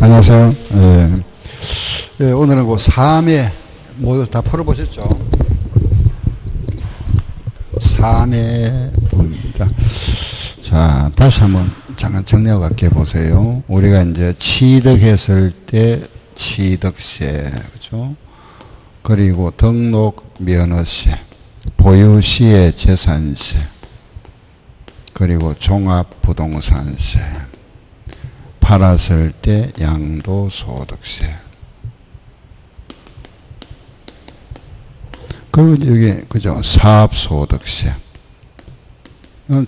안녕하세요. 오늘은 그 3회 모두 다 풀어보셨죠? 3회 부분입니다. 자, 다시 한번 잠깐 정리하고 갈게 보세요. 우리가 이제 취득했을 때 취득세, 그죠? 그리고 등록 면허세, 보유 시의 재산세, 그리고 종합부동산세, 팔았을 때 양도소득세. 그리고 여기, 그죠? 사업소득세.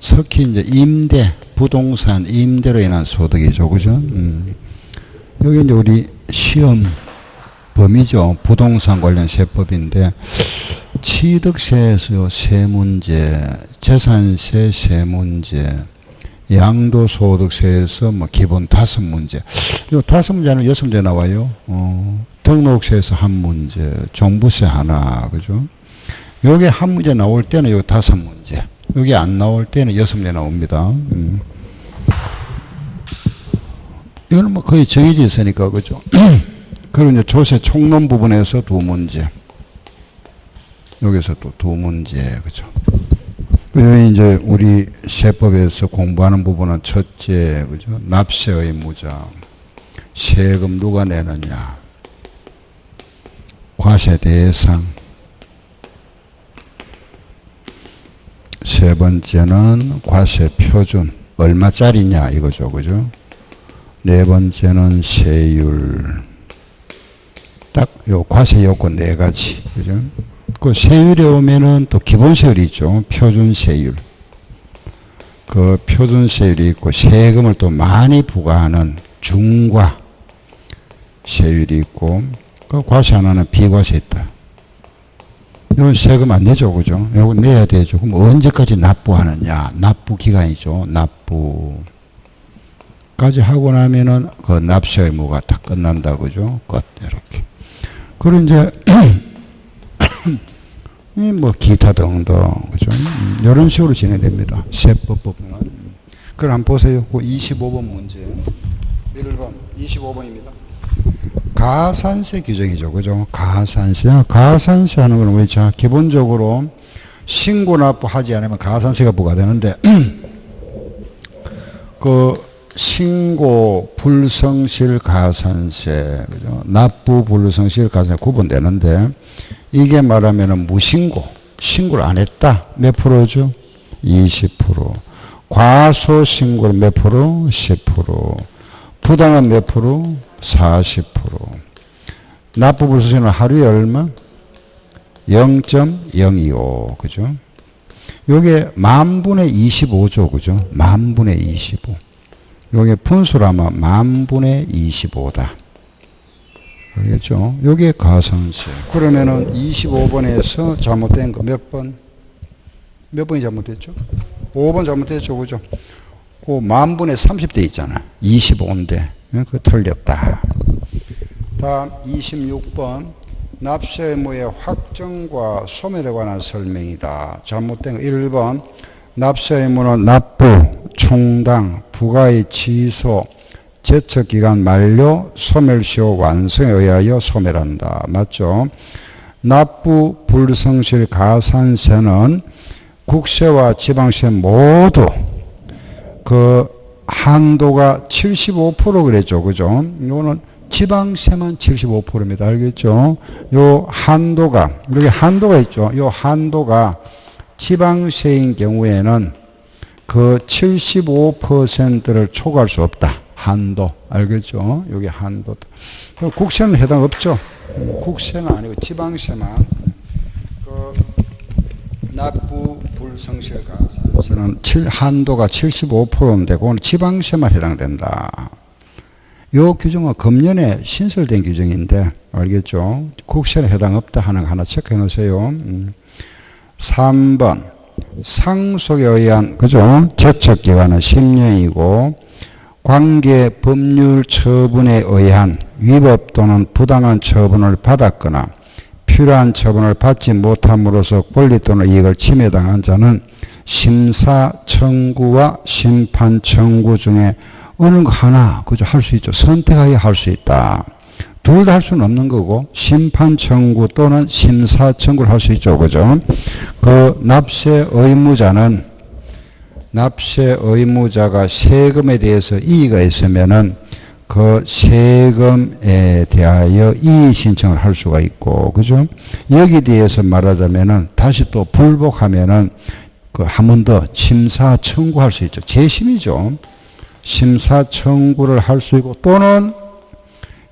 특히 이제 임대, 부동산 임대로 인한 소득이죠. 그죠? 여기 이제 우리 시험 범위죠. 부동산 관련 세법인데, 취득세에서 세 문제, 재산세 세 문제, 양도소득세에서 뭐 기본 5문제. 요 5문제는 6문제 나와요. 등록세에서 1문제, 종부세 하나, 그죠? 요게 1문제 나올 때는 요 5문제. 여기 안 나올 때는 6문제 나옵니다. 이거는 뭐 거의 정해져 있으니까, 그죠? 그리고 이제 조세 총론 부분에서 2문제. 여기서 또 2문제, 그죠? 여기 이제 우리 세법에서 공부하는 부분은 첫째, 그죠? 납세 의무자. 세금 누가 내느냐. 과세 대상. 세 번째는 과세 표준. 얼마짜리냐, 이거죠. 그죠? 네 번째는 세율. 딱 요 과세 요건 4가지. 그죠? 그 세율에 오면은 또 기본세율이 있죠. 표준세율. 그 표준세율이 있고 세금을 또 많이 부과하는 중과 세율이 있고 그 과세 하나는 비과세 있다. 이건 세금 안 내죠. 그죠? 이거 내야 되죠. 그럼 언제까지 납부하느냐. 납부기간이죠. 납부까지 하고 나면은 그 납세 의무가 다 끝난다. 그죠? 끝. 이렇게. 그리고 이제 뭐 기타 등등, 그죠? 이런 식으로 진행됩니다. 세법 부분은. 그럼 한번 보세요. 그 25번 문제. 1번 25번입니다. 가산세 규정이죠. 그죠? 가산세. 가산세 하는 거는 우리 자 기본적으로 신고 납부하지 않으면 가산세가 부과되는데 그 신고 불성실 가산세, 그죠? 납부 불성실 가산세 구분되는데 이게 말하면은 무신고, 신고를 안 했다. 몇 프로죠? 20%. 과소 신고는 몇 프로? 10%. 부당은 몇 프로? 40%. 납부 불성실은 하루에 얼마? 0.025. 그죠? 요게 만분의 25죠. 그죠? 만분의 25. 요게 분수라면 만분의 25다. 알겠죠? 요게 가산세. 그러면은 25번에서 잘못된 거 몇 번? 몇 번이 잘못됐죠? 5번 잘못됐죠. 그죠? 그 만분의 30대 있잖아. 25인데. 그거 틀렸다. 다음 26번. 납세 의무의 확정과 소멸에 관한 설명이다. 잘못된 거 1번. 납세 의무는 납부, 충당, 부가의 취소, 제척기간 만료, 소멸시효 완성에 의하여 소멸한다. 맞죠? 납부 불성실 가산세는 국세와 지방세 모두 그 한도가 75% 그랬죠. 그죠? 이거는 지방세만 75%입니다. 알겠죠? 요 한도가, 여기 한도가 있죠. 요 한도가 지방세인 경우에는 그 75%를 초과할 수 없다. 한도. 알겠죠? 여기 한도. 국세는 해당 없죠? 국세는 아니고 지방세만. 그 납부 불성실 가산세는 한도가 75%인데 그건 지방세만 해당된다. 요 규정은 금년에 신설된 규정인데 알겠죠? 국세는 해당 없다 하는 거 하나 체크해 놓으세요. 3번. 상속에 의한, 그죠? 제척기간은 10년이고, 관계 법률 처분에 의한 위법 또는 부당한 처분을 받았거나, 필요한 처분을 받지 못함으로써 권리 또는 이익을 침해당한 자는 심사 청구와 심판 청구 중에 어느 거 하나, 그죠? 할 수 있죠. 선택하게 할 수 있다. 둘 다 할 수는 없는 거고, 심판 청구 또는 심사 청구를 할 수 있죠. 그죠? 그 납세 의무자가 세금에 대해서 이의가 있으면은 그 세금에 대하여 이의 신청을 할 수가 있고, 그죠? 여기에 대해서 말하자면은 다시 또 불복하면은 그 한 번 더 심사 청구할 수 있죠. 재심이죠. 심사 청구를 할 수 있고, 또는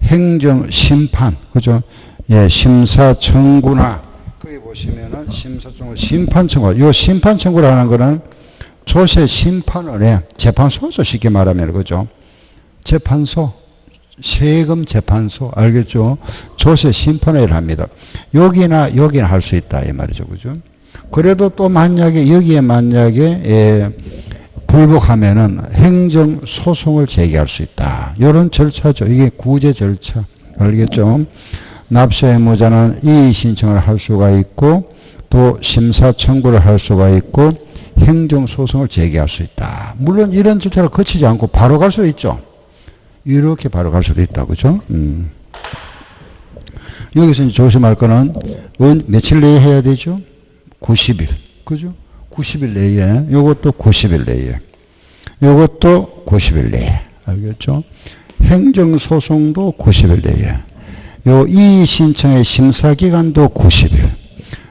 행정 심판, 그죠? 예, 심사 청구나, 거기 보시면은 심사 청구, 심판 청구. 요 심판 청구라는 거는 조세 심판원의 재판소죠. 쉽게 말하면, 그죠? 재판소, 세금 재판소, 알겠죠? 조세 심판을 합니다. 여기나 할 수 있다, 이 말이죠. 그죠? 그래도 또 만약에, 여기에 만약에, 불복하면은 행정소송을 제기할 수 있다. 이런 절차죠. 이게 구제 절차. 알겠죠? 납세 의무자는 이의 신청을 할 수가 있고, 또 심사 청구를 할 수가 있고, 행정소송을 제기할 수 있다. 물론 이런 절차를 거치지 않고 바로 갈 수도 있죠. 이렇게 바로 갈 수도 있다. 그죠? 여기서 이제 조심할 거는, 며칠 내에 해야 되죠? 90일. 그죠? 90일 내에, 요것도 90일 내에, 요것도 90일 내에. 알겠죠? 행정소송도 90일 내에. 요 이의 신청의 심사기간도 90일.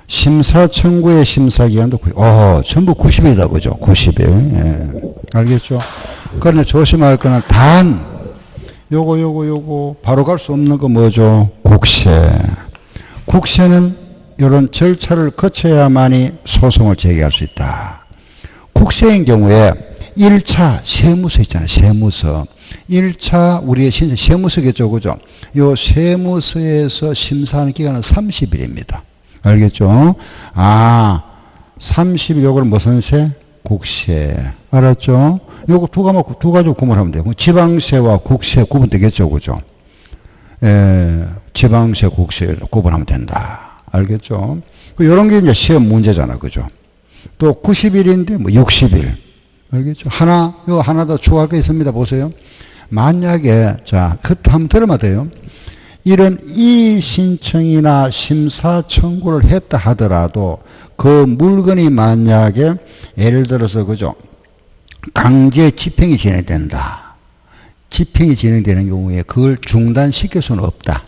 심사 청구의 심사기간도 90일. 전부 90일이다. 그죠? 90일. 예. 알겠죠? 그러나 조심할 거는 단, 요거, 바로 갈 수 없는 거 뭐죠? 국세. 국세는 이런 절차를 거쳐야만이 소송을 제기할 수 있다. 국세인 경우에 1차 세무서 있잖아요. 세무서. 1차 우리의 신청 세무서겠죠. 그죠? 요 세무서에서 심사하는 기간은 30일입니다. 알겠죠? 30일 요걸 무슨 세? 국세. 알았죠? 요거 두 가지 구분하면 돼요. 지방세와 국세 구분되겠죠. 그죠? 지방세, 국세 구분하면 된다. 알겠죠? 요런 게 이제 시험 문제잖아. 그죠? 또 90일인데 뭐 60일. 알겠죠? 하나 더 추가할 게 있습니다. 보세요. 만약에, 자, 그것도 한번 들어봐야 돼요. 이런 이의 신청이나 심사 청구를 했다 하더라도 그 물건이 만약에 예를 들어서, 그죠? 강제 집행이 진행된다. 집행이 진행되는 경우에 그걸 중단시킬 수는 없다.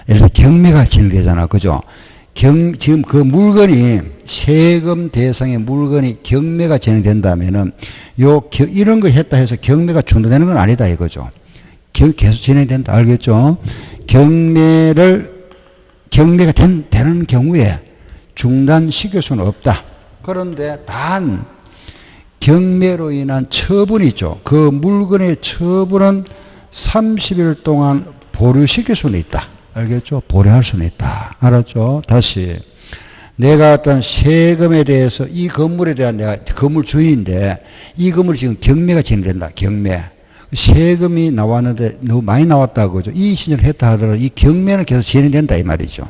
예를 들어 경매가 진행되잖아. 그죠? 지금 그 물건이 세금 대상의 물건이 경매가 진행된다면은 이런 거 했다 해서 경매가 중단되는 건 아니다 이거죠. 계속 진행된다. 알겠죠? 경매가 되는 경우에 중단시킬 수는 없다. 그런데 단 경매로 인한 처분이 있죠. 그 물건의 처분은 30일 동안 보류시킬 수는 있다. 알겠죠? 보류할 수는 있다. 알았죠? 다시. 내가 어떤 세금에 대해서 이 건물에 대한 내가 건물 주인인데 이 건물이 지금 경매가 진행된다. 경매. 세금이 나왔는데 너무 많이 나왔다고 그죠? 이 신청을 했다 하더라도 이 경매는 계속 진행된다 이 말이죠.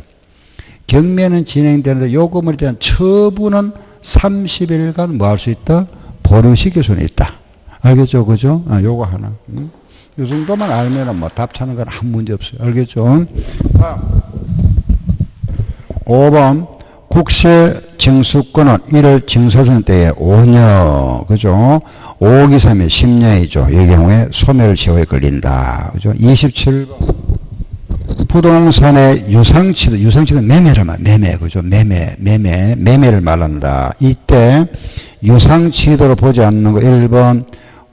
경매는 진행되는데 요 건물에 대한 처분은 30일간 뭐 할 수 있다? 보류시킬 수는 있다. 알겠죠? 그죠? 요거 하나. 요 정도만 알면은 뭐 답 찾는 건 아무 문제 없어요. 알겠죠? 5번. 국세 징수권은 1월 징수선 때에 5년. 그죠? 5기 3일 10년이죠. 이 경우에 소멸시효에 걸린다. 그죠? 27번. 부동산의 유상치도 매매를 매매. 그죠? 매매를 말한다. 이때 유상치도로 보지 않는 거 1번.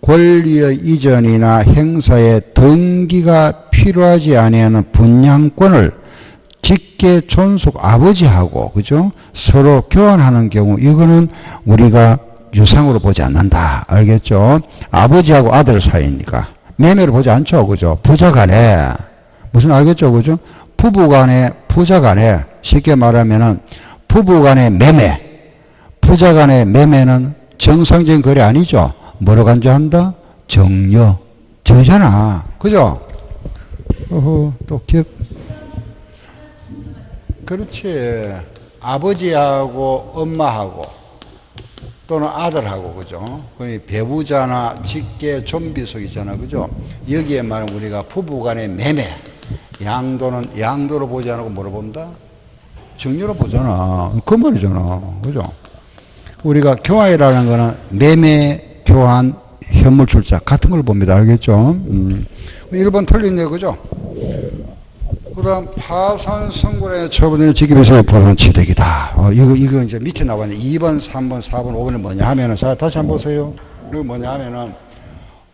권리의 이전이나 행사에 등기가 필요하지 아니하는 분양권을 직계 존속 아버지하고 그죠? 서로 교환하는 경우 이거는 우리가 유상으로 보지 않는다. 알겠죠? 아버지하고 아들 사이니까 매매를 보지 않죠. 그죠? 부자간에 무슨 알겠죠? 그죠? 부자간에 쉽게 말하면은 부부간의 매매, 부자간의 매매는 정상적인 거래 아니죠. 뭐로 간주한다? 정여잖아. 그죠? 또 그렇지. 아버지하고 엄마하고 또는 아들하고, 그죠? 그 배우자나 직계 좀비속 있잖아, 그죠? 여기에 말하면 우리가 부부간의 매매, 양도로 보지 않고 뭐로 본다? 정료로 보잖아. 그 말이잖아, 그죠? 우리가 교환이라는 거는 매매, 교환, 현물 출자 같은 걸 봅니다. 알겠죠? 1번 틀렸네요, 그죠? 그 다음, 파산성굴의 처분의 직입에서의 보상 취득이다. 이거 이제 밑에 나와있네. 2번, 3번, 4번, 5번은 뭐냐 하면은, 자, 다시 한번 보세요. 이거 뭐냐 하면은,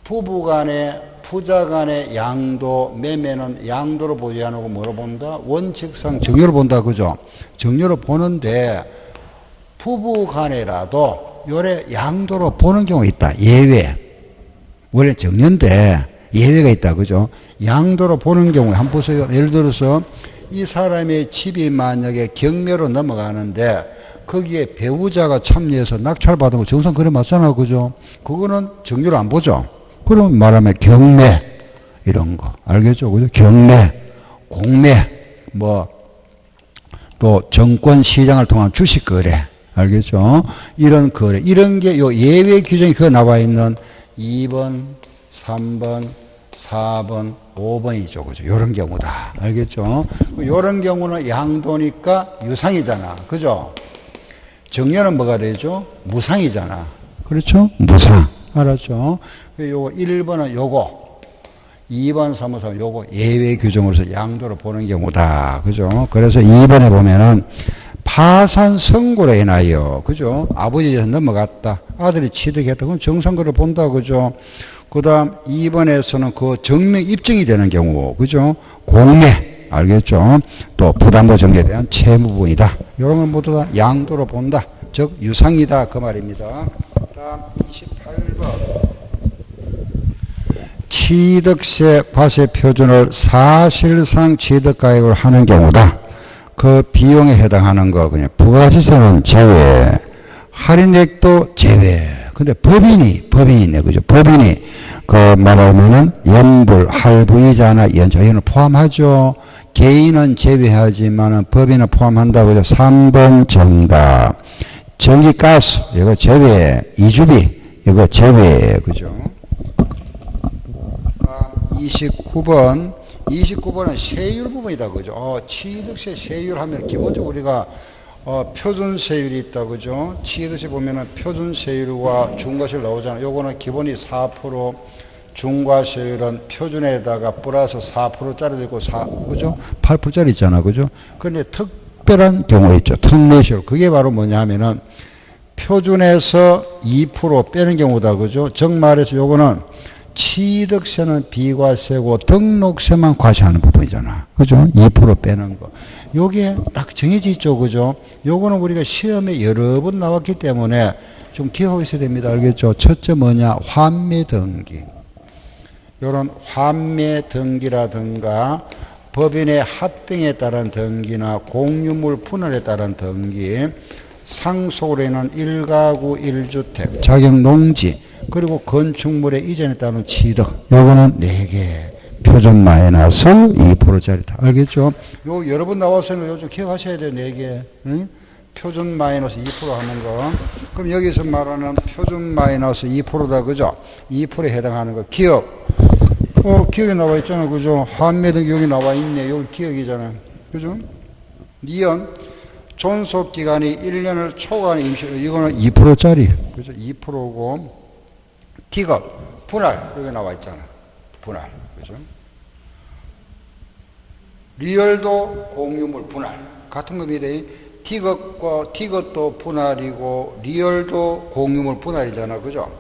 부부 간의, 부자 간의 양도, 매매는 양도로 보지 않고 뭐로 본다? 원칙상 정료로 본다. 그죠? 정료로 보는데, 부부 간에라도 요래 양도로 보는 경우가 있다. 예외. 원래 정년인데 예외가 있다. 그죠? 양도로 보는 경우에 한번 보세요. 예를 들어서 이 사람의 집이 만약에 경매로 넘어가는데 거기에 배우자가 참여해서 낙찰받은 거 정상 그래 맞잖아. 그죠? 그거는 정료로 안 보죠. 그럼 말하면 경매 이런 거 알겠죠? 그죠? 경매, 공매, 또 정권 시장을 통한 주식 거래 알겠죠? 이런 거래 이런 게 요 예외 규정이 그 나와 있는 2번, 3번, 4번, 5번이죠. 그죠? 요런 경우다. 알겠죠? 요런 경우는 양도니까 유상이잖아. 그죠? 정년은 뭐가 되죠? 무상이잖아. 그렇죠? 무상. 알았죠? 요거 1번은 요거, 2번, 3번, 4번 요거 예외 규정으로서 양도로 보는 경우다. 그죠? 그래서 2번에 보면은 파산 선고로 인하여, 그죠? 아버지 재산 넘어갔다. 아들이 취득했다. 그건 정상거래 본다. 그죠? 그 다음 2번에서는 그 정명 입증이 되는 경우, 그죠? 공매, 알겠죠? 또 부담보 정리에 대한 채무 부분이다. 이런 건 모두 다 양도로 본다. 즉, 유상이다. 그 말입니다. 다음 28번. 취득세 과세 표준을 사실상 취득가액으로 하는 경우다. 그 비용에 해당하는 거 그냥 부가가치세는 제외, 할인액도 제외. 근데 법인이네, 그죠? 법인이 그 말하면은 연불, 할부이자나 연차 이거는 포함하죠. 개인은 제외하지만은 법인은 포함한다, 그죠? 3번 정답. 전기가스 이거 제외, 이주비 이거 제외, 그죠? 29번은 세율 부분이다. 그죠? 취득세 세율 하면 기본적으로 우리가 표준세율이 있다. 그죠? 취득세 보면은 표준세율과 중과세율 나오잖아요. 요거는 기본이 4%, 중과세율은 표준에다가 플러스 4%짜리도 있고, 그죠? 8%짜리 있잖아. 그죠? 그런데 특별한 경우 있죠. 특례세율. 그게 바로 뭐냐 하면은 표준에서 2% 빼는 경우다. 그죠? 즉 말해서 요거는 취득세는 비과세고 등록세만 과세하는 부분이잖아. 그죠? 2% 빼는 거. 요게 딱 정해져 있죠. 그죠? 요거는 우리가 시험에 여러 번 나왔기 때문에 좀 기억하고 있어야 됩니다. 알겠죠? 첫째 뭐냐? 환매 등기. 요런 환매 등기라든가 법인의 합병에 따른 등기나 공유물 분할에 따른 등기, 상속으로 인한 1가구 1주택, 자격 농지, 그리고 건축물의 이전에 따른 취득. 요거는 4개. 표준 마이너스 2%짜리다. 알겠죠? 요 여러 번 나왔으니까 요즘 기억하셔야 돼요. 4개. 응? 표준 마이너스 2% 하는 거. 그럼 여기서 말하는 표준 마이너스 2%다. 그죠? 2%에 해당하는 거. 기억. 기억이 나와 있잖아. 그죠? 환매 등 여기 나와 있네. 여기 기억이잖아. 그죠? 니은. 존속기간이 1년을 초과하는 임시, 이거는 2%짜리. 그죠? 2%고. 디귿, 분할, 여기 나와 있잖아. 분할. 그죠? 리얼도 공유물 분할. 같은 겁니다. 디귿도 분할이고, 리얼도 공유물 분할이잖아. 그죠?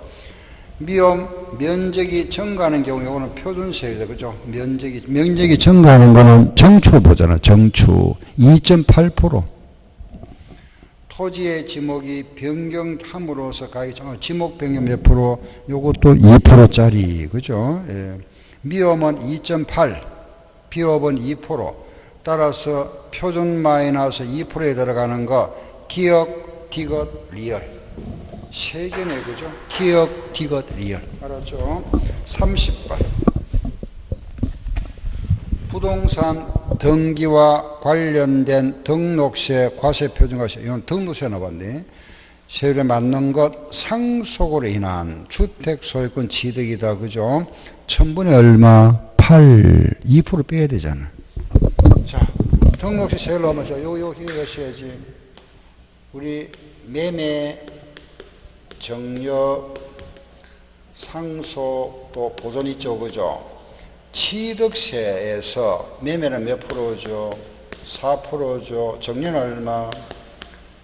면적이 증가하는 경우, 이거는 표준세율이다. 그죠? 면적이 증가하는 거는 정추 보잖아. 정추. 2.8%. 토지의 지목이 변경함으로써 가액, 지목 변경 몇 프로, 요것도 2%짜리, 그죠? 예. 미음은 2.8, 비업은 2%. 따라서 표준 마이너스 2%에 들어가는 거, 기억, 디귿, 리얼. 3개네, 그죠? 기억, 디귿, 리얼. 알았죠? 30번. 부동산 등기와 관련된 등록세, 과세, 표준과세. 이건 등록세 나왔네. 세율에 맞는 것 상속으로 인한 주택 소유권 취득이다. 그죠? 1000분의 얼마? 8. 2% 빼야 되잖아. 자, 등록시 세율로 하면 여기 하셔야지. 우리 매매, 정려, 상속 또 보존 있죠. 그죠? 취득세에서 매매는 몇 프로죠? 4%죠. 정려는 얼마?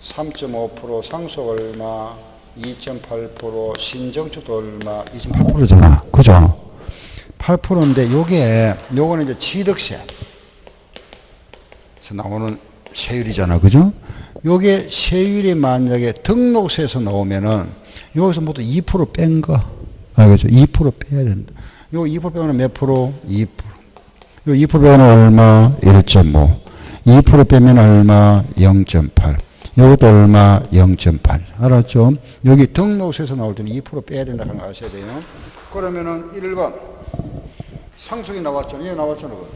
3.5%, 상속 얼마? 2.8%, 신정축도 얼마? 2.8%잖아. 그죠? 8%인데 요거는 이제 취득세에서 나오는 세율이잖아. 그죠? 요게 세율이 만약에 등록세에서 나오면은 여기서 모두 2% 뺀 거. 알겠죠? 2% 빼야 된다. 요 2% 빼면 몇 프로? 2%. 요 2% 빼면 얼마? 1.5. 2% 빼면 얼마? 0.8. 요것도 얼마? 0.8. 알았죠? 여기 등록세에서 나올 때는 2% 빼야 된다는 거 아셔야 돼요. 그러면은 1번. 상속이 나왔잖아요. 얘 나왔잖아요.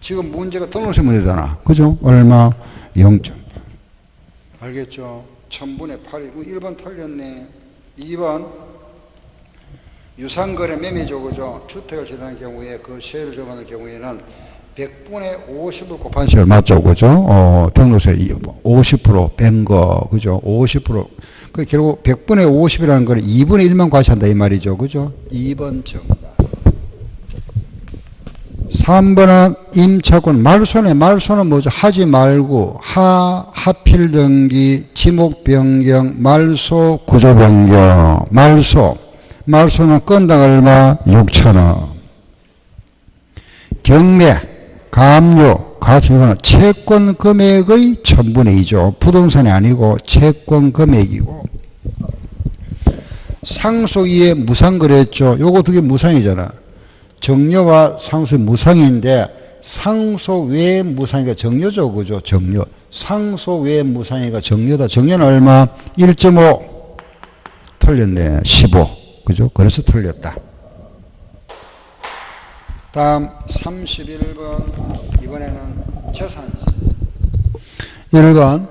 지금 문제가 등록세 문제잖아. 그죠? 얼마? 0.8. 알겠죠? 1000분의 8이고 1번 틀렸네. 2번 유상거래 매매죠. 그죠? 주택을 제한하는 경우에 그 세율을 정하는 경우에는 100분의 50을 곱한 세율 맞죠. 그죠? 등록세 50% 뺀 거. 그죠? 50%. 그 결국 100분의 50이라는 걸 2분의 1만 과시한다 이 말이죠. 그죠? 2번 정답. 3번은 임차권. 말소는 뭐죠? 하지 말고 하필 등기, 지목 변경, 말소 구조 변경. 말소는 건당 얼마? 6,000원. 경매, 감료, 가치는 채권 금액의 1000분의 2죠. 부동산이 아니고 채권 금액이고. 상속 이에 무상거래했죠. 요거 두 개 무상이잖아. 정려와 상속이 무상인데 상속 외에 무상이가 정려죠. 그죠? 정려. 상속 외에 무상이가 정려다. 정려는 얼마? 1.5. 틀렸네. 15. 그죠? 그래서 틀렸다. 다음 31번. 이번에는 재산세. 1번.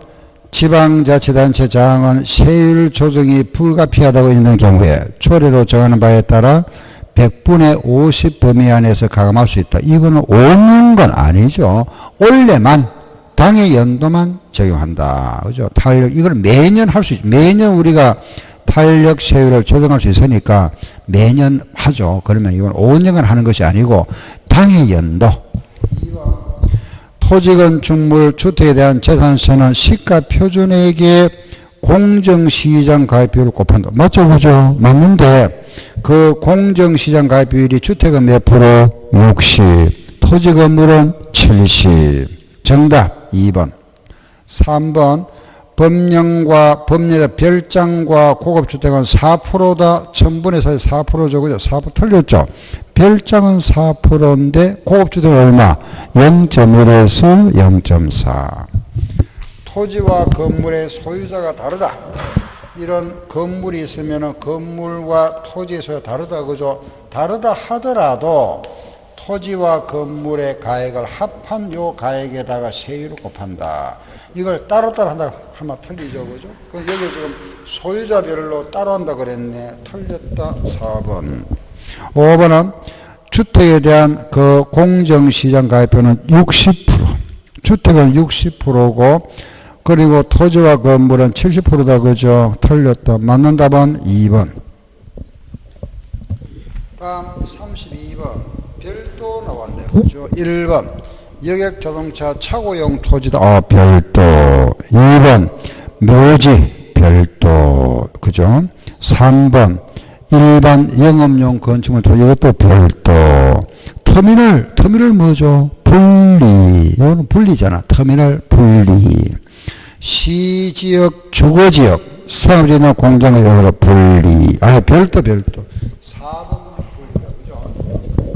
지방자치단체 장은 세율 조정이 불가피하다고 있는 경우에 조례로 정하는 바에 따라 100분의 50 범위 안에서 가감할 수 있다. 이거는 5년간 아니죠. 올해만, 당해 연도만 적용한다. 그죠? 탄력, 이걸 매년 할 수 있죠. 매년 우리가 탄력 세율을 조정할 수 있으니까 매년 하죠. 그러면 이건 5년간 하는 것이 아니고 당해 연도. 토지건축물 주택에 대한 재산세는 시가 표준액의 공정시장 가입비율을 곱한다. 맞죠? 그죠? 맞는데 그 공정시장 가입비율이 주택은 몇 프로? 60. 토지 건물은 70. 정답 2번. 3번. 법령의 별장과 고급주택은 4%다. 1000분의 4에 4%죠. 그죠? 4% 틀렸죠? 별장은 4%인데 고급주택은 얼마? 0.1에서 0.4. 토지와 건물의 소유자가 다르다. 이런 건물이 있으면 건물과 토지의 소유가 다르다. 그죠? 다르다 하더라도 토지와 건물의 가액을 합한 요 가액에다가 세율을 곱한다. 이걸 따로따로 한다 하면 틀리죠. 그죠? 그럼 여기 지금 소유자별로 따로 한다 그랬네. 틀렸다. 4번. 5번은 주택에 대한 그 공정시장 가입비는 60%. 주택은 60%고 그리고 토지와 건물은 70%다. 그죠? 틀렸다. 맞는 답은 2번. 다음 32번. 별도 나왔네요. 그죠? 1번. 여객자동차 차고용 토지다. 별도. 2번. 묘지. 별도. 그죠? 3번. 일반 영업용 건축물 토지. 이것도 별도. 터미널 뭐죠? 분리. 이거는 분리잖아. 터미널 분리. 시지역, 주거지역, 상업지나 공장의 경우로 분리. 별도. 4번은 분리다. 그죠?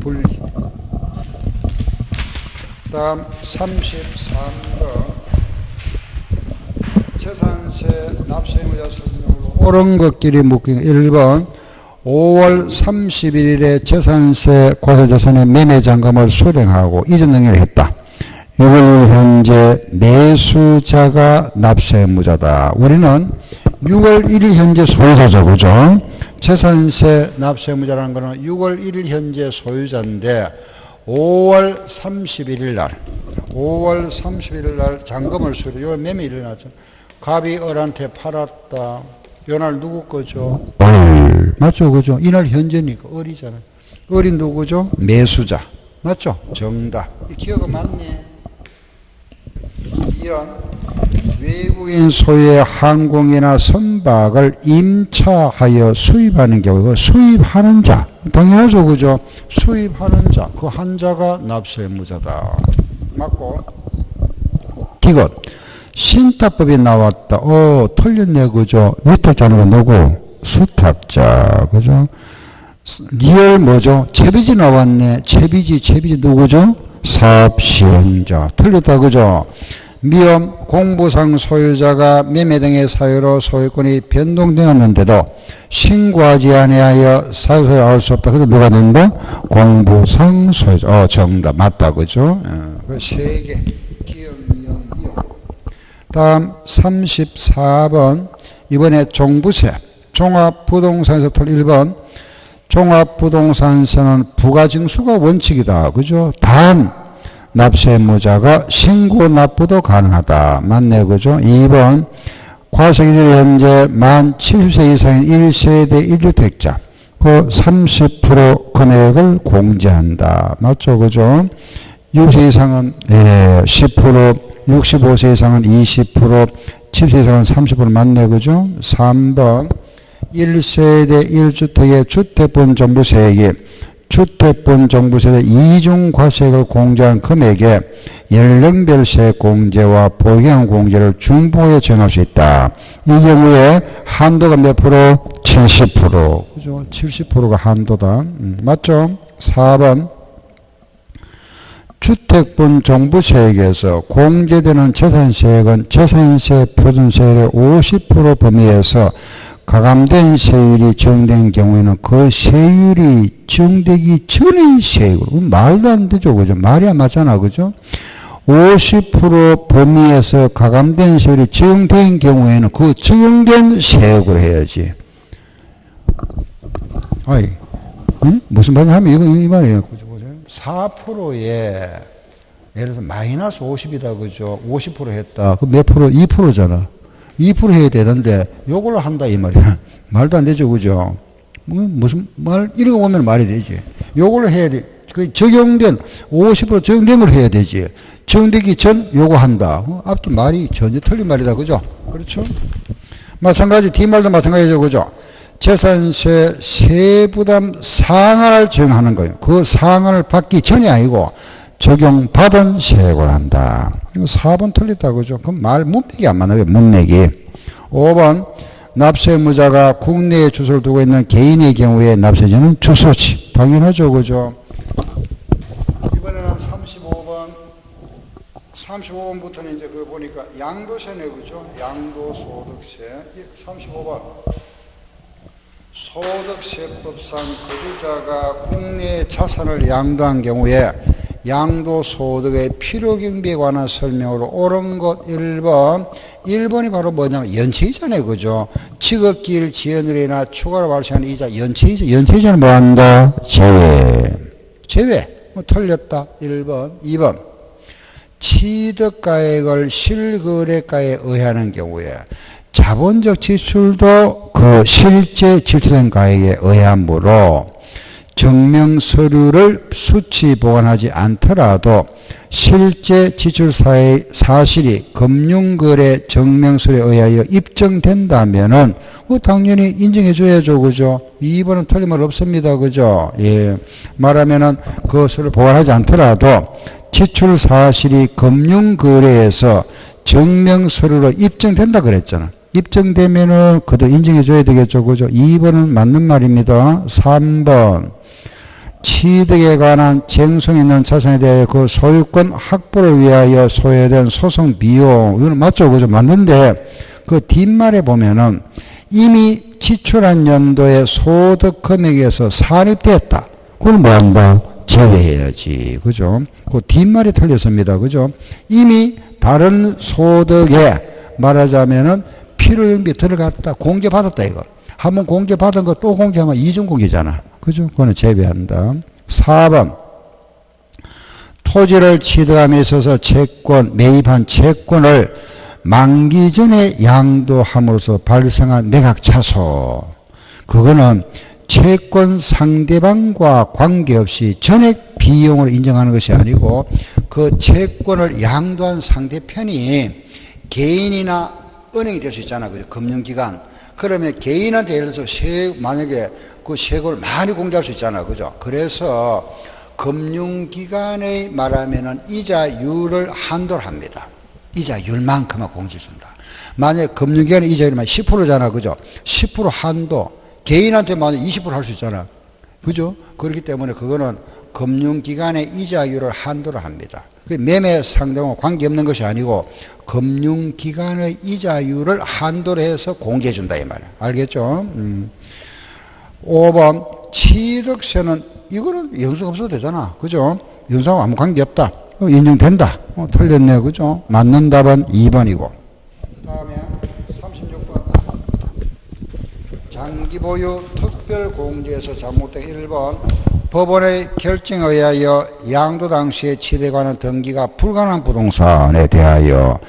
분리. 다음 33번. 재산세 납세의무자 설명으로 옳은 것끼리 묶인 1번. 5월 31일에 재산세 과세자산의 매매잔금을 수령하고 이전 등기를 했다. 6월 현재 매수자가 납세의무자다. 우리는 6월 1일 현재 소유자죠. 그죠? 재산세 납세의무자라는 거는 6월 1일 현재 소유자인데 5월 31일 날 잔금을 수령, 이거 매매 일어났죠. 갑이 을한테 팔았다. 요날 누구 거죠? 을. 맞죠? 그죠? 이날 현재니까 을이잖아요. 을이 누구죠? 매수자. 맞죠? 정답. 이 기억은 맞네. 이런 외국인 소유의 항공이나 선박을 임차하여 수입하는 경우, 수입하는 자. 당연하죠. 그죠? 수입하는 자. 그 한 자가 납세의무자다. 맞고. 디귿. 신탁법이 나왔다. 틀렸네. 그죠? 위탁자는 누구? 수탁자. 그죠? 리얼 뭐죠? 채비지 나왔네. 채비지 누구죠? 사업시행자. 틀렸다. 그죠? 미엄 공부상 소유자가 매매 등의 사유로 소유권이 변동되었는데도 신고하지 아니하여 사유소유할 수 없다. 그래서 누가 된다? 공부상 소유자. 정답. 맞다. 그죠? 그 세 개. 기억, 미엄. 다음 34번. 이번에 종부세. 종합부동산에서 틀 1번. 종합부동산세는 부가징수가 원칙이다. 그죠? 단 납세의무자가 신고 납부도 가능하다. 맞네. 그죠? 2번 과세기준 현재 만 70세 이상인 1세대 1주택자 그 30% 금액을 공제한다. 맞죠? 그죠? 60세 이상은 10%, 65세 이상은 20%, 70세 이상은 30% 맞네. 그죠? 3번 1세대 1주택의 주택분 정부세액이 주택분 정부세대 이중과세액을 공제한 금액에 연령별 세액 공제와 보유형 공제를 중부에 정할 수 있다. 이 경우에 한도가 몇 프로? 70%. 그죠? 70%가 한도다. 맞죠? 4번 주택분 정부세액에서 공제되는 재산세액은 재산세 표준세율의 50% 범위에서 가감된 세율이 정된 경우에는 그 세율이 정되기 전의 세율. 말도 안 되죠. 그죠? 말이 안 맞잖아. 그죠? 50% 범위에서 가감된 세율이 정된 경우에는 그 정된 세액을 해야지. 아이, 응? 무슨 말이냐 하면 이 말이에요. 그죠? 4%에 예를 들어서 마이너스 50이다. 그죠? 50% 했다. 그 몇 프로? 2%잖아. 2% 해야 되는데 요걸 한다 이 말이야. 말도 안 되죠. 그죠? 무슨 말 이런 거 보면 말이 되지. 요걸 해야 돼. 그 적용된 50% 적용된 걸 해야 되지. 적용되기 전 요거 한다. 앞뒤 말이 전혀 틀린 말이다. 그죠? 그렇죠? 마찬가지 뒷말도 마찬가지죠. 그죠? 재산세 세부담 상한을 정하는 거예요. 그 상한을 받기 전이 아니고 적용받은 세액을 한다. 이거 4번 틀렸다. 그죠? 그럼 말 문맥이 안 맞아요. 문맥이. 5번 납세의무자가 국내에 주소를 두고 있는 개인의 경우에 납세자는 주소지. 당연하죠. 그죠? 이번에는 35번부터는 이제 그거 보니까 양도세네. 그죠? 양도소득세. 35번. 소득세법상 거주자가 국내 자산을 양도한 경우에 양도소득의 필요경비에 관한 설명으로 옳은 것 1번. 1번이 바로 뭐냐면 연체이자네. 그죠? 취급기일 지연율이나 추가로 발생하는 이자, 연체이자. 연체이자는 뭐 한다? 제외. 뭐 틀렸다. 1번. 2번. 취득가액을 실거래가에 의하는 경우에 자본적 지출도 그 실제 지출된 가액에 의함으로 증명서류를 수치 보관하지 않더라도 실제 지출 사실이 금융거래 증명서류에 의하여 입증된다면은 당연히 인정해줘야죠. 그죠? 2번은 틀린 말 없습니다. 그죠? 예. 말하면은 그것을 보관하지 않더라도 지출 사실이 금융거래에서 증명서류로 입증된다 그랬잖아. 입증되면은 그도 인정해줘야 되겠죠. 그죠? 2번은 맞는 말입니다. 3번. 취득에 관한 쟁성 있는 자산에 대하여 그 소유권 확보를 위하여 소요된 소송 비용. 이건 맞죠? 그죠? 맞는데 그 뒷말에 보면은 이미 지출한 연도의 소득 금액에서 산입됐다. 그걸 뭐 한다? 제외해야지. 그죠? 그 뒷말이 틀렸습니다. 그죠? 이미 다른 소득에 말하자면은 필요연비 들어갔다. 공개받았다, 이거. 한번 공개받은 거 또 공개하면 이중공개잖아. 그죠? 그거는 제외한다. 4번. 토지를 취득함에 있어서 채권, 매입한 채권을 만기 전에 양도함으로써 발생한 매각차소. 그거는 채권 상대방과 관계없이 전액 비용을 인정하는 것이 아니고 그 채권을 양도한 상대편이 개인이나 은행이 될 수 있잖아. 그죠? 금융기관. 그러면 개인한테 예를 들어서 만약에 그 세금을 많이 공개할 수 있잖아. 그죠? 그래서 금융기관의 말하면은 이자율을 한도를 합니다. 이자율만큼만 공제해준다. 만약에 금융기관의 이자율이 10%잖아. 그죠? 10% 한도. 개인한테 만약 20% 할 수 있잖아. 그죠? 그렇기 때문에 그거는 금융기관의 이자율을 한도를 합니다. 매매 상대와 관계없는 것이 아니고 금융기관의 이자율을 한도로 해서 공개해준다 이 말이야. 알겠죠? 5번 취득세는 이거는 영수가 없어도 되잖아. 그죠? 영수하고 아무 관계없다. 인정된다. 틀렸네. 그죠? 맞는 답은 2번이고. 다음에 36번 장기보유 특별공제에서 잘못된 1번 법원의 결정에 의하여 양도 당시에 취득하는 등기가 불가능한 부동산에 대하여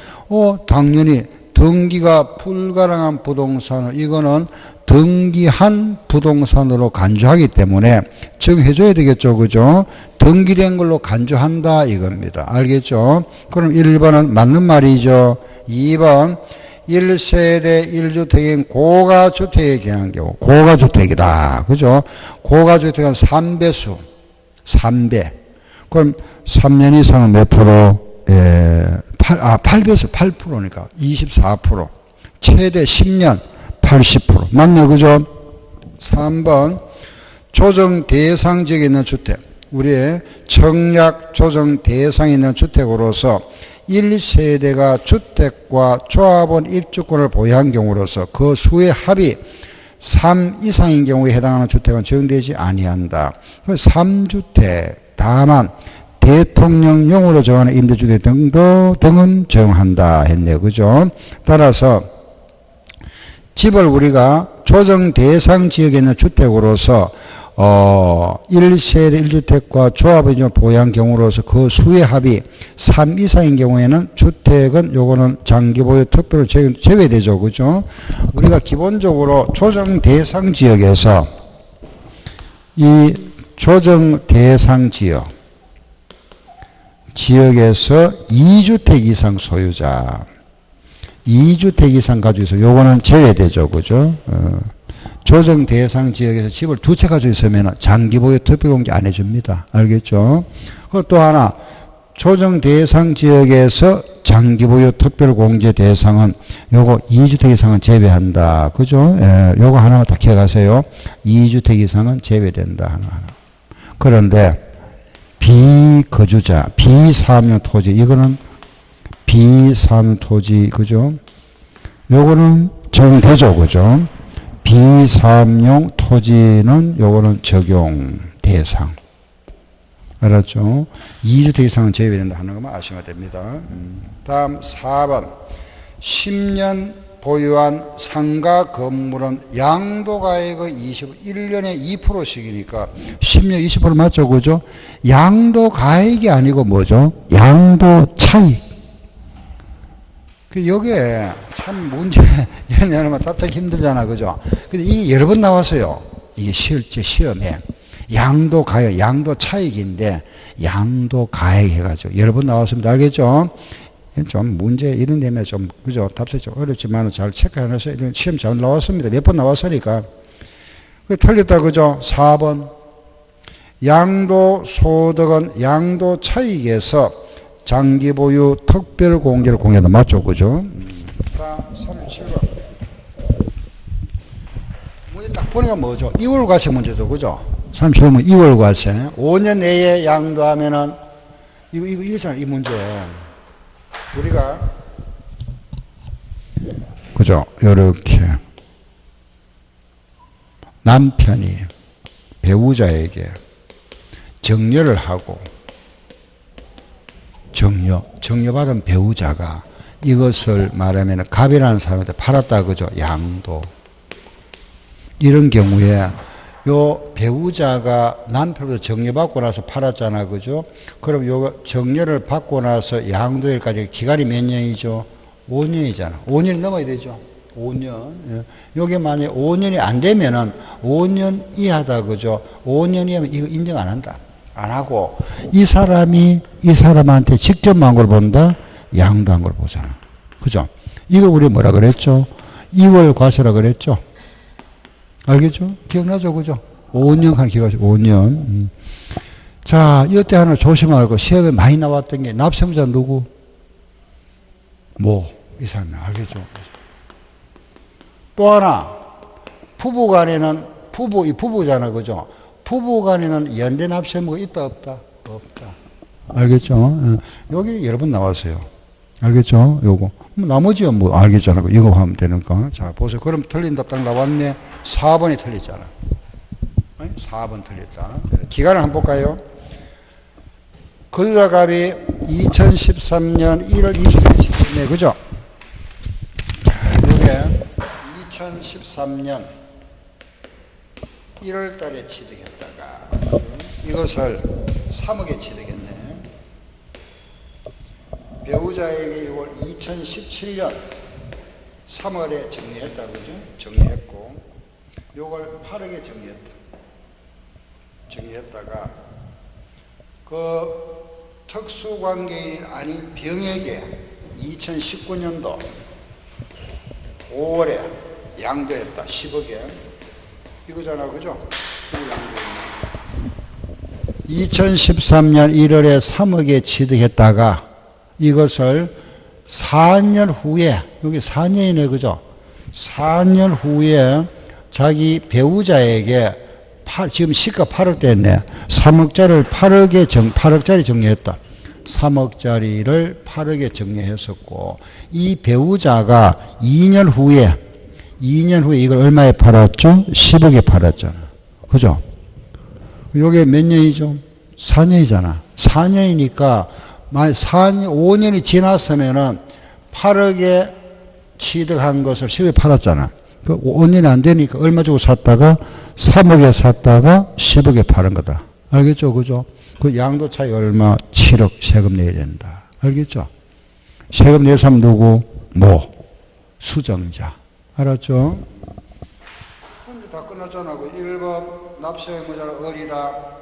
당연히 등기가 불가능한 부동산을 이거는 등기한 부동산으로 간주하기 때문에 정해줘야 되겠죠. 그죠? 등기된 걸로 간주한다 이겁니다. 알겠죠? 그럼 1번은 맞는 말이죠. 2번 1세대 1주택인 고가주택에 대한 경우 고가주택이다. 그죠? 고가주택은 3배수 3배 그럼 3년 이상은 몇 프로? 8배수 8%니까 24% 최대 10년 80% 맞네. 그죠? 3번 조정 대상 지역에 있는 주택 우리의 청약 조정 대상에 있는 주택으로서 1세대가 주택과 조합원 입주권을 보유한 경우로서 그 수의 합이 3 이상인 경우에 해당하는 주택은 적용되지 아니한다. 3주택 다만 대통령령으로 정하는 임대주택 등은 적용한다 했네요. 그죠? 따라서 집을 우리가 조정 대상 지역에 있는 주택으로서 1세대 1주택과 조합을 보유한 경우로서 그 수의 합이 3 이상인 경우에는 주택은 요거는 장기보유 특별로 제외되죠. 그죠? 우리가 기본적으로 조정 대상 지역에서 이 조정 대상 지역에서 2주택 이상 소유자 2주택 이상 가지고 있어 요거는 제외되죠. 그죠? 조정 대상 지역에서 집을 2채 가지고 있으면 장기보유 특별공제 안 해줍니다. 알겠죠? 그리고 또 하나 조정 대상 지역에서 장기보유 특별공제 대상은 요거 2주택 이상은 제외한다. 그죠? 요거 하나만 딱 기억하세요. 2주택 이상은 제외된다. 하나. 그런데 비거주자, 비사업용 토지 이거는 비사업용 토지 그죠? 요거는 적용되죠. 그죠? 비사업용 토지는 요거는 적용 대상. 알았죠? 2주택 이상은 제외된다 하는 것만 아시면 됩니다. 다음 4번. 10년 보유한 상가 건물은 양도가액의 1년에 2%씩이니까 10년 20% 맞죠? 그죠? 양도가액이 아니고 뭐죠? 양도 차익. 여기에 참 문제, 이런 답하기 힘들잖아. 그죠? 근데 이게 여러 번 나왔어요. 이게 실제 시험에. 양도 가액, 양도 차익인데, 양도 가액 해가지고 여러 번 나왔습니다. 알겠죠? 좀 문제 이런 데면 좀, 그죠? 답변이 좀 어렵지만 잘 체크해서 시험 잘 나왔습니다. 몇 번 나왔으니까. 틀렸다. 그죠? 4번. 양도 소득은 양도 차익에서 장기 보유 특별 공제를 공개한다. 맞죠? 그죠? 다음 37번. 문제 딱 보니까 뭐죠? 이월과세 문제죠. 그죠? 37번 이월과세. 5년 내에 양도하면은, 이거잖아. 이 문제. 우리가, 그죠? 요렇게. 남편이 배우자에게 정려를 하고, 정려받은 배우자가 이것을 말하면 갑이라는 사람한테 팔았다 그죠? 양도. 이런 경우에 요 배우자가 남편으로부터 정려받고 나서 팔았잖아 그죠? 그럼 요 정려를 받고 나서 양도일까지 기간이 몇 년이죠? 5년이잖아. 5년이 넘어야 되죠. 5년. 예. 요게 만약에 5년이 안 되면은 5년 이하다 그죠? 5년 이하면 이거 인정 안 한다. 안 하고 이 사람이 이 사람한테 직접 한 걸 본다? 양도한 걸 보잖아. 그죠? 이걸 우리 뭐라 그랬죠? 2월 과세라 그랬죠? 알겠죠? 기억나죠? 그죠? 5년 한 기간이죠. 5년. 자, 이때 하나 조심할 거. 시험에 많이 나왔던 게 납세무자 누구? 뭐, 이 사람이 알겠죠? 또 하나, 부부 간에는, 이 부부잖아. 그죠? 부부 간에는 연대 납세무가 있다, 없다? 없다. 알겠죠? 여기 여러 번 나왔어요. 알겠죠? 요거. 나머지야 뭐 알겠잖아. 이거 하면 되니까. 자, 보세요. 그럼 틀린 답 딱 나왔네. 4번이 틀렸잖아. 4번 틀렸다. 기간을 한번 볼까요? 거주자갑이 2013년 1월 20일에 취득했네. 그죠? 자, 이게 2013년 1월 달에 취득했다가 이것을 3억에 취득했네. 배우자에게 이걸 2017년 3월에 정리했다. 그죠? 정리했고, 요걸 8억에 정리했다가, 그 특수관계인 아닌 병에게 2019년도 5월에 양도했다. 10억에. 이거잖아. 그죠? 2013년 1월에 3억에 취득했다가, 이것을 4년 후에, 여기 4년이네, 그죠? 4년 후에 자기 배우자에게 지금 시가 8억대였네. 3억짜리를 8억짜리 정리했다. 3억짜리를 8억에 정리했었고, 이 배우자가 2년 후에 이걸 얼마에 팔았죠? 10억에 팔았잖아. 그죠? 요게 몇 년이죠? 4년이잖아. 4년이니까, 만약 5년이 지났으면은 8억에 취득한 것을 10억에 팔았잖아. 그 5년이 안 되니까 얼마 주고 샀다가 3억에 샀다가 10억에 파는 거다. 알겠죠? 그죠? 그 양도 차이 얼마? 7억 세금 내야 된다. 알겠죠? 세금 낼 사람 누구? 뭐? 수정자. 알았죠? 근데 다 끝났잖아. 그 1번 납세 의무자는 어리다.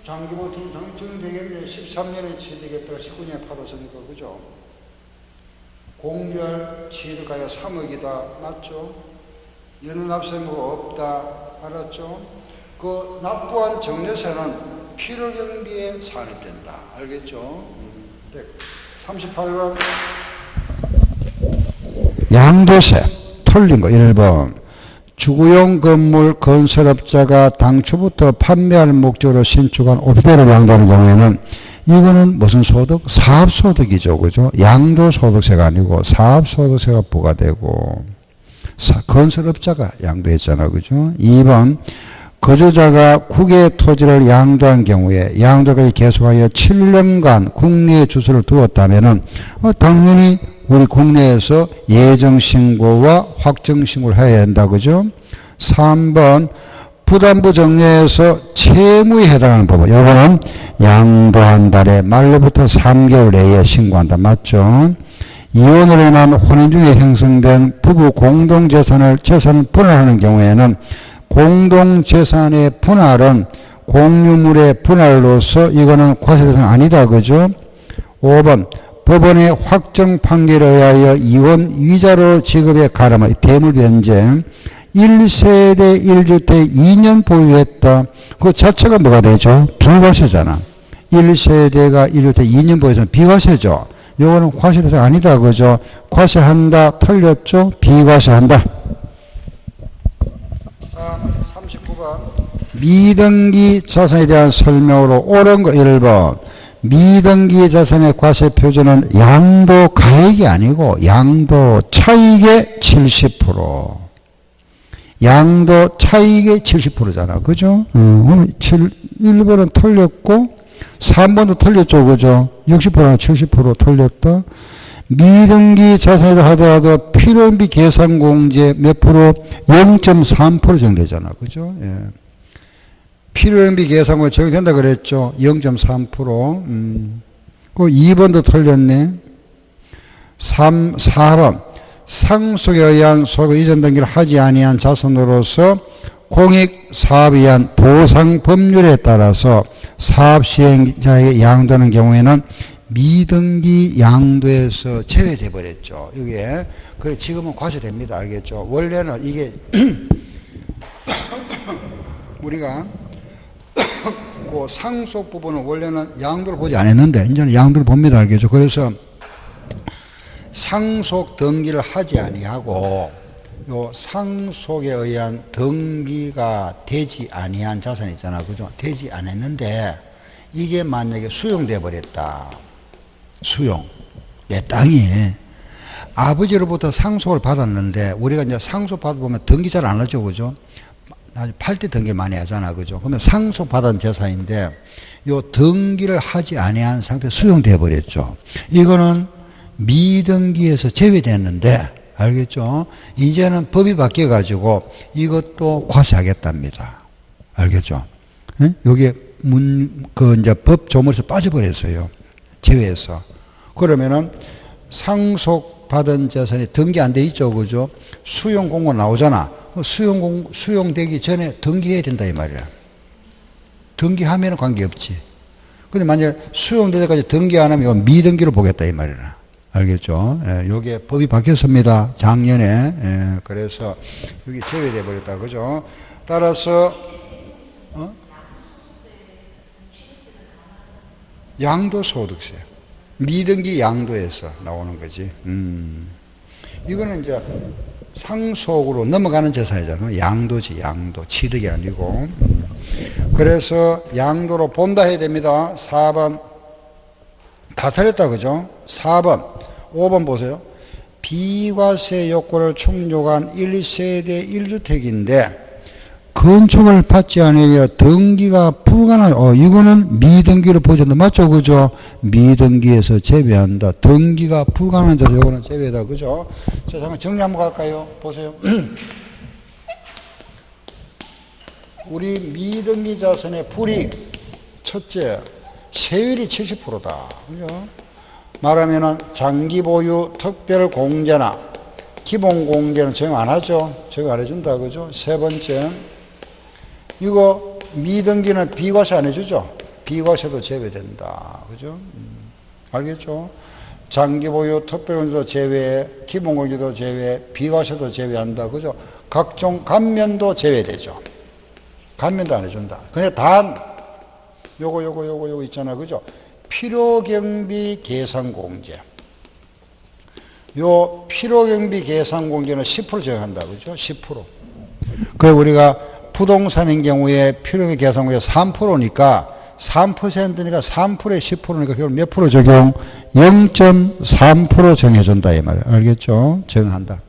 장기보통 정되겠네. 13년에 취득했다가 19년에 받았으니까. 그죠? 공별 취득하여 3억이다. 맞죠? 연후 납세 의무가 없다. 알았죠? 그 납부한 정려세는 필요경비에 산입된다. 알겠죠? 38번 양도세 틀린 거 1번 주거용 건물 건설업자가 당초부터 판매할 목적으로 신축한 오피스텔을 양도하는 경우에는 이거는 무슨 소득? 사업소득이죠. 그죠? 양도소득세가 아니고 사업소득세가 부과되고 건설업자가 양도했잖아. 그죠? 2번 거주자가 국외 토지를 양도한 경우에 양도까지 계속하여 7년간 국내에 주소를 두었다면은 당연히 우리 국내에서 예정신고와 확정신고를 해야 한다. 그죠? 3번 부담부 정려에서 채무에 해당하는 법은 이거는 양도한 달의 말로부터 3개월 내에 신고한다. 맞죠? 이혼으로 인한 혼인 중에 형성된 부부 공동재산을 분할하는 경우에는 공동재산의 분할은 공유물의 분할로서 이거는 과세 대상 아니다. 그죠? 5번 법원의 확정 판결에 의하여 이혼 위자료 지급에 가름한 대물변제 1세대 1주택 2년 보유했다. 그 자체가 뭐가 되죠? 비과세잖아. 1세대가 1주택 2년 보유해서 비과세죠. 요거는 과세 대상 아니다. 그죠? 과세한다. 틀렸죠? 비과세한다. 39번 미등기 자산에 대한 설명으로 옳은 거 1번 미등기 자산의 과세 표준은 양도 가액이 아니고 양도 차익의 70%. 양도 차익의 70%잖아. 그죠? 1번은 틀렸고 3번도 틀렸죠. 그죠? 60%나 70% 틀렸다. 미등기 자산이라 하더라도 필요인비 계산공제 몇 프로? 0.3% 정도되잖아. 그죠? 예. 필요인비 계산공제 적용된다 그랬죠? 0.3%. 그 2번도 틀렸네. 4번. 상속에 의한 소득 이전 등기를 하지 아니한 자산으로서 공익 사업에 의한 보상 법률에 따라서 사업 시행자에게 양도하는 경우에는 미등기 양도에서 제외돼 버렸죠. 이게 그래 지금은 과세됩니다. 알겠죠? 원래는 이게 우리가 그 상속 부분은 원래는 양도를 보지 않았는데 이제는 양도를 봅니다. 알겠죠? 그래서 상속 등기를 하지 아니하고 요 상속에 의한 등기가 되지 아니한 자산 있잖아. 그죠? 되지 않았는데 이게 만약에 수용돼 버렸다. 수용. 내 땅이 아버지로부터 상속을 받았는데 우리가 이제 상속 받아보면 등기 잘 안 하죠. 그죠? 팔 때 등기를 많이 하잖아. 그죠? 그러면 상속 받은 재산인데 요 등기를 하지 아니한 상태 수용돼 버렸죠. 이거는 미등기에서 제외됐는데 알겠죠? 이제는 법이 바뀌어 가지고 이것도 과세하겠답니다. 알겠죠? 예? 여기에 이제 법 조문에서 빠져버렸어요. 제외해서. 그러면은 상속받은 재산이 등기 안 돼 있죠. 그죠? 수용 공고 나오잖아. 수용되기 전에 등기해야 된다 이 말이야. 등기하면 관계없지. 근데 만약에 수용될 때까지 등기 안 하면 이건 미등기로 보겠다 이 말이야. 알겠죠? 예, 요게 법이 바뀌었습니다. 작년에. 예, 그래서 여기 제외돼 버렸다. 그죠? 따라서 양도소득세. 미등기 양도에서 나오는 거지. 이거는 이제 상속으로 넘어가는 재산이잖아요. 양도지, 양도. 취득이 아니고. 그래서 양도로 본다 해야 됩니다. 4번. 다 틀렸다. 그죠? 4번. 5번 보세요. 비과세 요건을 충족한 1세대 1주택인데 건축을 받지 않으며 등기가 불가능한, 이거는 미등기로 보존다. 맞죠? 그죠? 미등기에서 제외한다. 등기가 불가능한 자서 요거는 제외다. 그죠? 자, 잠깐 정리 한번 갈까요? 보세요. 우리 미등기 자산의 불이익, 첫째, 세율이 70%다. 그죠? 말하면은 장기 보유 특별 공제나 기본 공제는 적용 안 하죠. 적용 안 해준다. 그죠? 세 번째, 이거 미등기는 비과세 안 해주죠. 비과세도 제외된다. 그죠? 알겠죠? 장기 보유 특별 공제도 제외, 기본 공제도 제외, 비과세도 제외한다. 그죠? 각종 감면도 제외되죠. 감면도 안 해준다. 근데 단 요거 있잖아. 그죠? 필요경비 계산공제. 요 필요경비 계산공제는 10% 적용한다. 그죠? 10%. 그리고 우리가 부동산인 경우에 필요경비 계산공제 3%니까 3%니까 3%에 10%니까 결국 몇 프로 적용? 0.3% 정해준다. 이 말이에요. 알겠죠? 적용한다.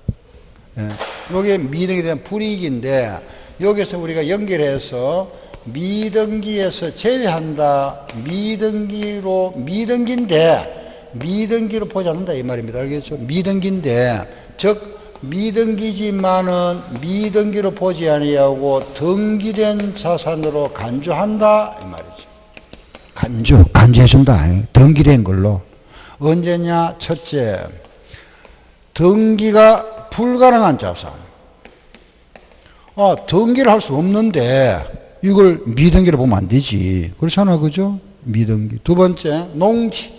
예. 요게 미등기에 대한 불이익인데 여기서 우리가 연결해서 미등기에서 제외한다. 미등기인데 미등기로 보지 않는다 이 말입니다. 알겠죠? 미등기인데 즉 미등기지만은 미등기로 보지 아니하고 등기된 자산으로 간주한다 이 말이죠. 간주해준다. 등기된 걸로. 언제냐? 첫째, 등기가 불가능한 자산. 등기를 할 수 없는데 이걸 미등기로 보면 안 되지. 그렇잖아. 그죠? 미등기. 두 번째, 농지.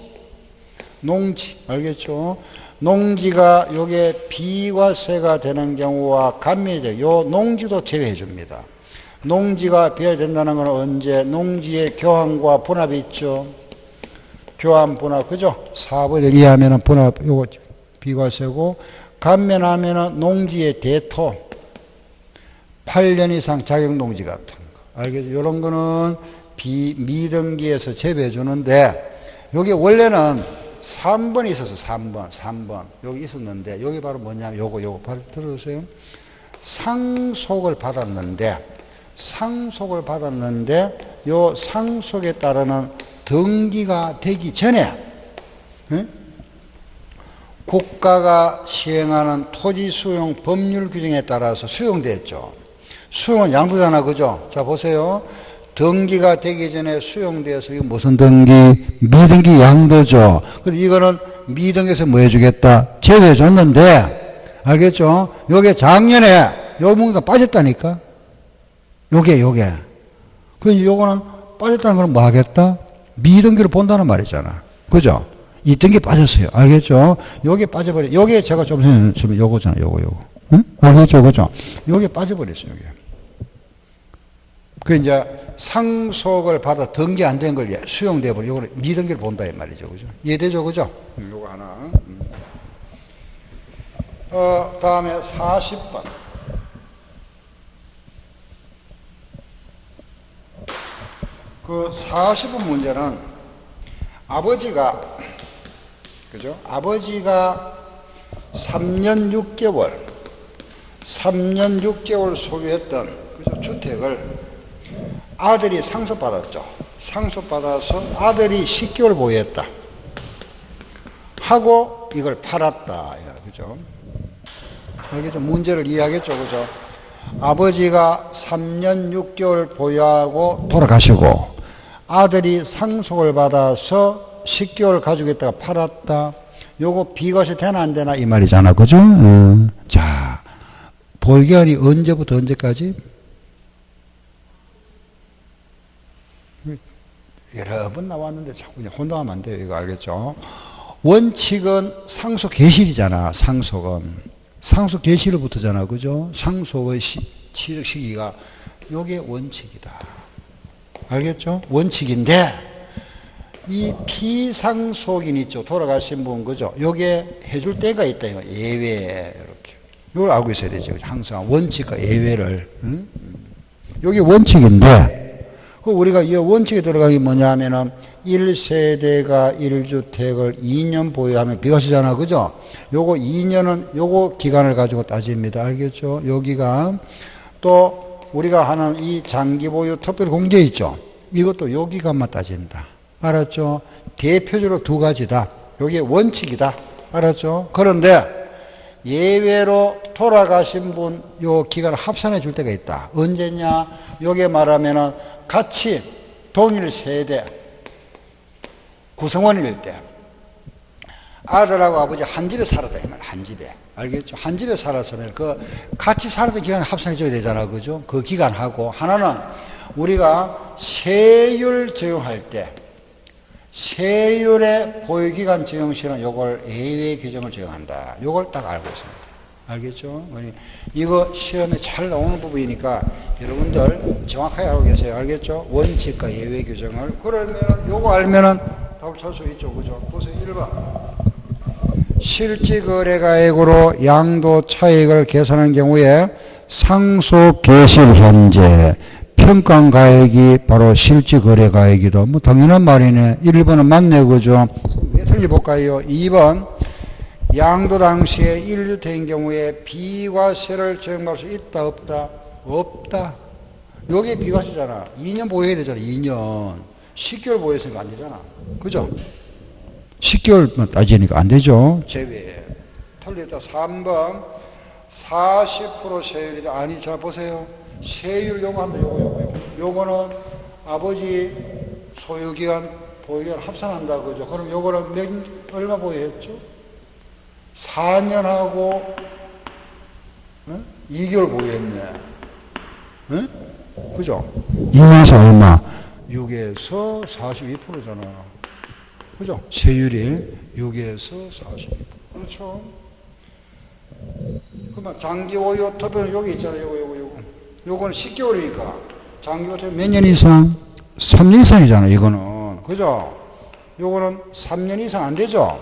알겠죠? 농지가 요게 비과세가 되는 경우와 감면이 요 농지도 제외해 줍니다. 농지가 비과된다는 건 언제? 농지의 교환과 분합이 있죠. 교환, 분합. 그죠? 4번을 이해하면 분합, 요거 비과세고, 감면하면 농지의 대토. 8년 이상 자격농지 같은 거. 알겠죠? 이런 거는 미등기에서 제외해 주는데, 여기 원래는 3번이 있었어, 3번. 여기 있었는데, 여기 바로 뭐냐면, 요거 바로 들어주세요. 상속을 받았는데, 요 상속에 따르는 등기가 되기 전에, 국가가 시행하는 토지 수용 법률 규정에 따라서 수용됐죠. 수용은 양도잖아, 그죠? 자, 보세요. 등기가 되기 전에 수용돼서 이거 무슨 등기? 미등기 양도죠. 근데 이거는 미등기에서 뭐 해주겠다? 제외해줬는데, 알겠죠? 요게 작년에 요 문제가 빠졌다니까? 요게. 그 요거는 빠졌다는 건 뭐 하겠다? 미등기를 본다는 말이잖아. 그죠? 이 등기 빠졌어요. 알겠죠? 요게 빠져버려. 요게 제가 좀 전에 요거잖아. 요거. 응? 알겠죠? 그죠? 요게 빠져버렸어요. 요게. 그 이제 상속을 받아 등기 안 된 걸 수용돼 버려. 요거는 미등기를 본다 이 말이죠. 그죠? 이해되죠? 그죠? 요거 하나. 다음에 40번. 그 40번 문제는 아버지가, 그죠? 아버지가 3년 6개월 소유했던, 그죠? 주택을 아들이 상속받았죠. 상속받아서 아들이 10개월 보유했다. 하고 이걸 팔았다. 그죠? 알겠죠? 문제를 이해하겠죠? 그죠? 아버지가 3년 6개월 보유하고 돌아가시고 아들이 상속을 받아서 10개월 가지고 있다가 팔았다. 요거 비과세 되나 안 되나 이 말이잖아. 그죠? 자, 보유기간이 언제부터 언제까지? 여러 번 나왔는데 자꾸 그냥 혼동하면 안 돼요. 이거 알겠죠? 원칙은 상속 개시이잖아. 상속은. 상속 개시로부터잖아. 그죠? 상속의 취득 시기가 요게 원칙이다. 알겠죠? 원칙인데 이 피상속인 있죠. 돌아가신 분, 그죠? 요게 해줄 때가 있다. 이거. 예외. 이렇게. 이걸 알고 있어야 되죠. 항상 원칙과 예외를. 응? 요게 원칙인데 그 우리가 이 원칙에 들어가기 뭐냐 하면은 1세대가 1주택을 2년 보유하면 비과세잖아. 그죠? 요거 2년은 요거 기간을 가지고 따집니다. 알겠죠? 요 기간. 또 우리가 하는 이 장기 보유 특별 공제 있죠? 이것도 요 기간만 따진다. 알았죠? 대표적으로 두 가지다. 요게 원칙이다. 알았죠? 그런데 예외로 돌아가신 분 요 기간을 합산해 줄 때가 있다. 언제냐? 요게 말하면은 같이 동일 세대 구성원일 때 아들하고 아버지 한 집에 살았다 이 말. 한 집에. 알겠죠? 한 집에 살았으면 그 같이 살았던 기간을 합산해 줘야 되잖아. 그죠? 그 기간하고 하나는 우리가 세율 적용할 때 세율의 보유기간 적용 시는 요걸 예외 규정을 적용한다. 요걸 딱 알고 있습니다. 알겠죠? 이거 시험에 잘 나오는 부분이니까 여러분들 정확하게 알고 계세요. 알겠죠? 원칙과 예외 규정을. 그러면 요거 알면은 답을 찾을 수 있죠. 그죠? 보세요. 1번. 실지거래가액으로 양도 차익을 계산한 경우에 상속 개시 현재 평가가액이 바로 실지거래가액이다. 뭐 당연한 말이네. 1번은 맞네. 그죠? 왜 틀려볼까요? 2번. 양도 당시에 1주택인 경우에 비과세를 적용받을 수 있다 없다? 없다. 여기에 비과세잖아. 2년 보유해야 되잖아. 2년. 10개월 보유했으니까 안 되잖아. 그죠? 10개월만 따지니까 안 되죠. 제외. 틀렸다. 3번 40% 세율이다. 아니, 자 보세요. 세율 요거 한다. 요거는 아버지 소유기간 보유기간 합산한다. 그죠? 그럼 요거는 얼마 보유했죠? 4년하고 2개월 보유했네. 응? 그죠? 2년에서 얼마? 6에서 42%잖아. 그죠? 세율이 6에서 42%. 그렇죠? 그러면 장기 보유 토변 여기 있잖아요. 요거는 10개월이니까. 장기 보유 몇 년 이상? 3년 이상이잖아. 이거는. 그죠? 요거는 3년 이상 안 되죠?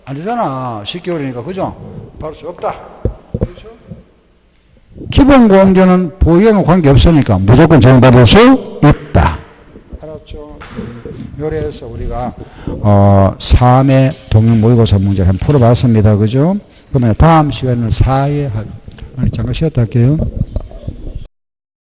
안 되잖아. 10개월이니까. 그죠? 바로 수 없다. 그렇죠? 기본 공제는 보유에는 관계없으니까 무조건 적용받을 수 있다. 알았죠? 요래서 우리가 3회 동일 모의고사 문제를 한번 풀어봤습니다. 그죠? 그러면 다음 시간은 4회 잠깐 쉬었다 할게요.